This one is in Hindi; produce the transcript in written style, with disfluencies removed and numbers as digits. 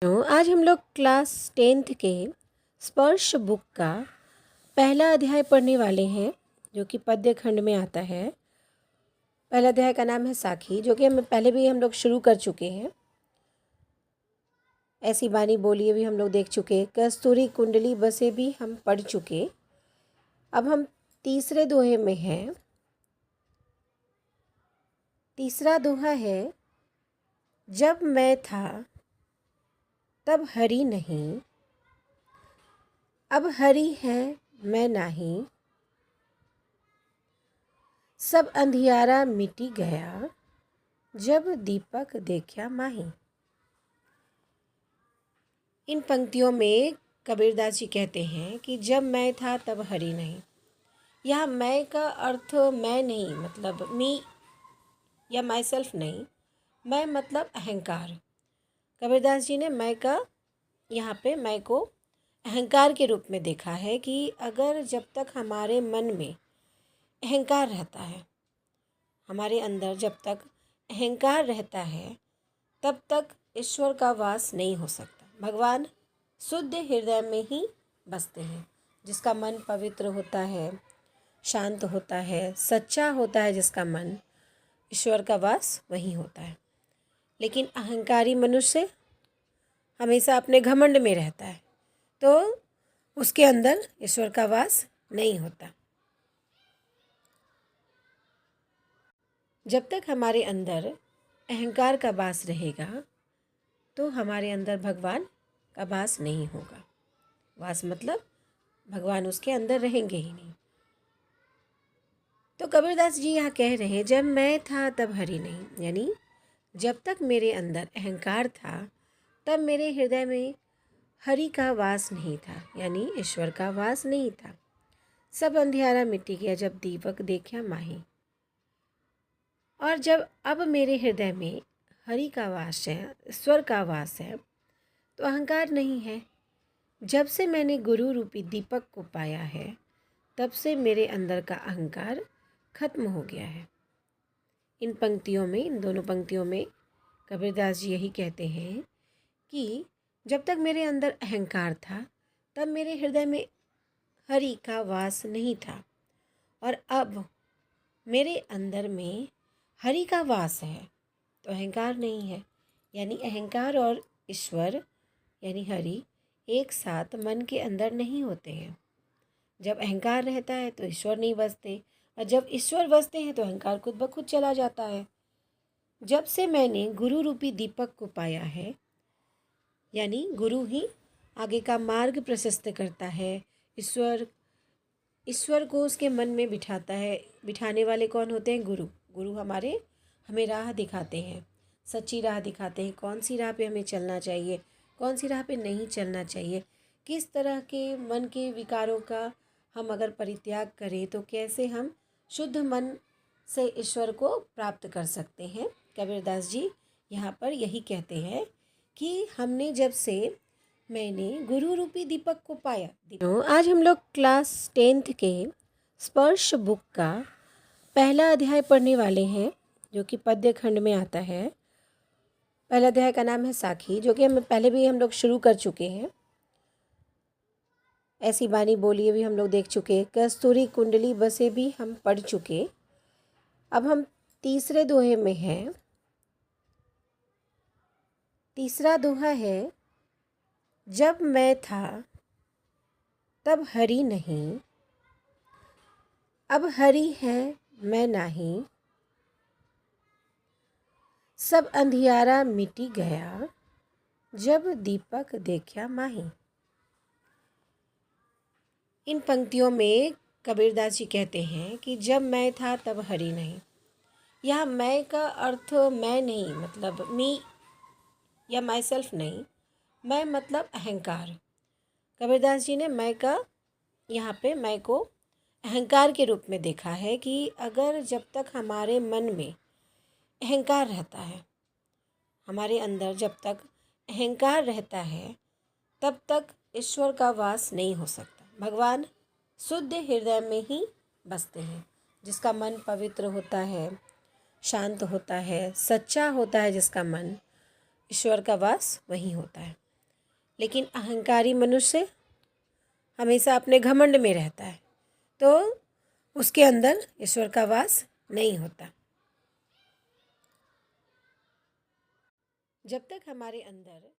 आज हम लोग क्लास 10th के स्पर्श बुक का पहला अध्याय पढ़ने वाले हैं, जो कि पद्य खंड में आता है। पहला अध्याय का नाम है साखी, जो कि हम पहले भी हम लोग शुरू कर चुके हैं। ऐसी बानी बोलिए भी हम लोग देख चुके, कस्तूरी कुंडली बसे भी हम पढ़ चुके। अब हम तीसरे दोहे में हैं। तीसरा दोहा है, जब मैं था तब हरि नहीं, अब हरि है मैं नहीं, सब अंधियारा मिटी गया, जब दीपक देखा माही। इन पंक्तियों में कबीरदास जी कहते हैं कि जब मैं था तब हरि नहीं। यह मैं का अर्थ मैं नहीं मतलब मी या माई सेल्फ नहीं, मैं मतलब अहंकार। कबीरदास जी ने मैं का यहाँ पे मैं को अहंकार के रूप में देखा है कि अगर जब तक हमारे मन में अहंकार रहता है, हमारे अंदर जब तक अहंकार रहता है, तब तक ईश्वर का वास नहीं हो सकता। भगवान शुद्ध हृदय में ही बसते हैं। जिसका मन पवित्र होता है, शांत होता है, सच्चा होता है, जिसका मन, ईश्वर का वास वहीं होता है। लेकिन अहंकारी मनुष्य हमेशा अपने घमंड में रहता है, तो उसके अंदर ईश्वर का वास नहीं होता। जब तक हमारे अंदर अहंकार का वास रहेगा, तो हमारे अंदर भगवान का वास नहीं होगा। वास मतलब भगवान उसके अंदर रहेंगे ही नहीं। तो कबीरदास जी यहाँ कह रहे हैं, जब मैं था तब हरि नहीं, यानी जब तक मेरे अंदर अहंकार था, तब मेरे हृदय में हरि का वास नहीं था, यानी ईश्वर का वास नहीं था। सब अंधियारा मिटी गया, जब दीपक देखा माही। और जब अब मेरे हृदय में हरि का वास है, ईश्वर का वास है, तो अहंकार नहीं है। जब से मैंने गुरु रूपी दीपक को पाया है, तब से मेरे अंदर का अहंकार खत्म हो गया है। इन पंक्तियों में, इन दोनों पंक्तियों में कबीरदास जी यही कहते हैं कि जब तक मेरे अंदर अहंकार था, तब मेरे हृदय में हरि का वास नहीं था, और अब मेरे अंदर में हरि का वास है, तो अहंकार नहीं है। यानी अहंकार और ईश्वर यानी हरि एक साथ मन के अंदर नहीं होते हैं। जब अहंकार रहता है तो ईश्वर नहीं बसते, और जब ईश्वर बसते हैं तो अहंकार खुद ब खुद चला जाता है। जब से मैंने गुरु रूपी दीपक को पाया है, यानी गुरु ही आगे का मार्ग प्रशस्त करता है। ईश्वर को उसके मन में बिठाता है। बिठाने वाले कौन होते हैं? गुरु। गुरु हमें राह दिखाते हैं, सच्ची राह दिखाते हैं। कौन सी राह पे हमें चलना चाहिए, कौन सी राह पे नहीं चलना चाहिए, किस तरह के मन के विकारों का हम अगर परित्याग करें तो कैसे हम शुद्ध मन से ईश्वर को प्राप्त कर सकते हैं। कबीरदास जी यहाँ पर यही कहते हैं कि हमने जब से मैंने गुरु रूपी दीपक को पाया। आज हम लोग क्लास 10th के स्पर्श बुक का पहला अध्याय पढ़ने वाले हैं, जो कि पद्य खंड में आता है। पहला अध्याय का नाम है साखी, जो कि हम पहले भी हम लोग शुरू कर चुके हैं। ऐसी बानी बोलिए भी हम लोग देख चुके, कस्तूरी कुंडली बसे भी हम पढ़ चुके। अब हम तीसरे दोहे में हैं। तीसरा दोहा है, जब मैं था तब हरि नहीं, अब हरि है मैं नहीं, सब अंधियारा मिटी गया, जब दीपक देखा माही। इन पंक्तियों में कबीरदास जी कहते हैं कि जब मैं था तब हरि नहीं। यह मैं का अर्थ मैं नहीं मतलब मी या माई सेल्फ नहीं, मैं मतलब अहंकार। कबीरदास जी ने मैं का यहाँ पे मैं को अहंकार के रूप में देखा है कि अगर जब तक हमारे मन में अहंकार रहता है, हमारे अंदर जब तक अहंकार रहता है, तब तक ईश्वर का वास नहीं हो सकता। भगवान शुद्ध हृदय में ही बसते हैं। जिसका मन पवित्र होता है, शांत होता है, सच्चा होता है, जिसका मन, ईश्वर का वास वहीं होता है। लेकिन अहंकारी मनुष्य हमेशा अपने घमंड में रहता है, तो उसके अंदर ईश्वर का वास नहीं होता। जब तक हमारे अंदर